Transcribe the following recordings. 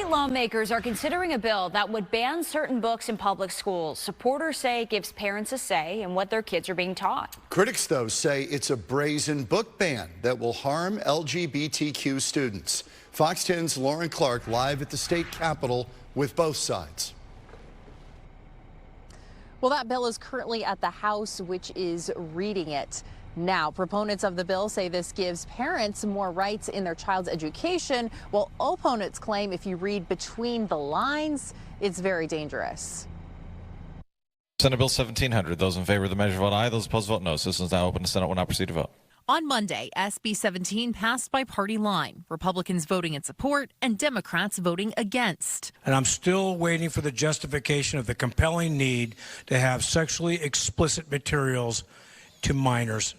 State lawmakers are considering a bill that would ban certain books in public schools. Supporters say it gives parents a say in what their kids are being taught. Critics, though, say it's a brazen book ban that will harm LGBTQ students. Fox 10's Lauren Clark live at the state capitol with both sides. Well, that bill is currently at the House, which is reading it now. Proponents of the bill say this gives parents more rights in their child's education, while opponents claim if you read between the lines, it's very dangerous. Senate Bill 1700. Those in favor of the measure vote aye. Those opposed vote no. Session is now open. The Senate will now proceed to vote. On Monday, SB 17 passed by party line, Republicans voting in support and Democrats voting against. And I'm still waiting for the justification of the compelling need to have sexually explicit materials to minors.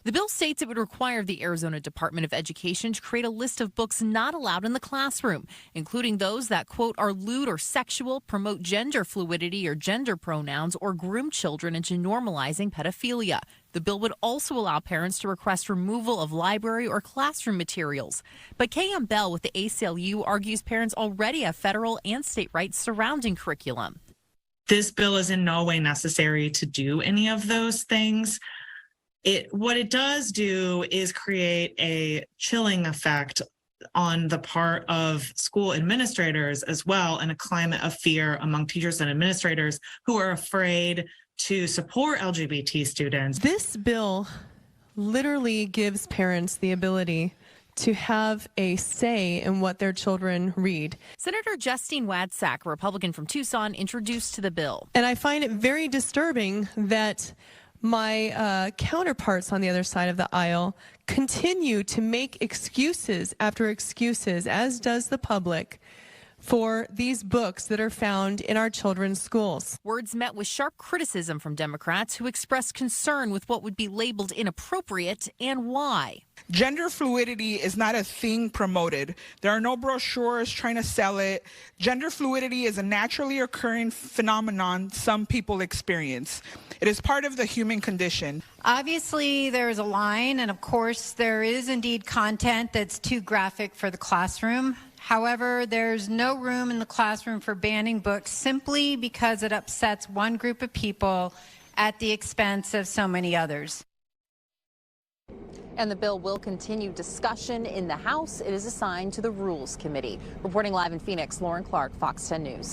The bill states it would require the Arizona Department of Education to create a list of books not allowed in the classroom, including those that, quote, are lewd or sexual, promote gender fluidity or gender pronouns, or groom children into normalizing pedophilia. The bill would also allow parents to request removal of library or classroom materials. But K.M. Bell with the ACLU argues parents already have federal and state rights surrounding curriculum. This bill is in no way necessary to do any of those things. What it does do is create a chilling effect on the part of school administrators as well, and a climate of fear among teachers and administrators who are afraid to support LGBT students. This bill literally gives parents the ability to have a say in what their children read. Senator Justine Wadsack, a Republican from Tucson, introduced to the bill. And I find it very disturbing that my counterparts on the other side of the aisle continue to make excuses after excuses, as does the public, for these books that are found in our children's schools. Words met with sharp criticism from Democrats who expressed concern with what would be labeled inappropriate and why. Gender fluidity is not a thing promoted. There are no brochures trying to sell it. Gender fluidity is a naturally occurring phenomenon some people experience. It is part of the human condition. Obviously, there is a line, and of course, there is indeed content that's too graphic for the classroom. However, there's no room in the classroom for banning books simply because it upsets one group of people at the expense of so many others. And the bill will continue discussion in the House. It is assigned to the Rules Committee. Reporting live in Phoenix, Lauren Clark, Fox 10 News.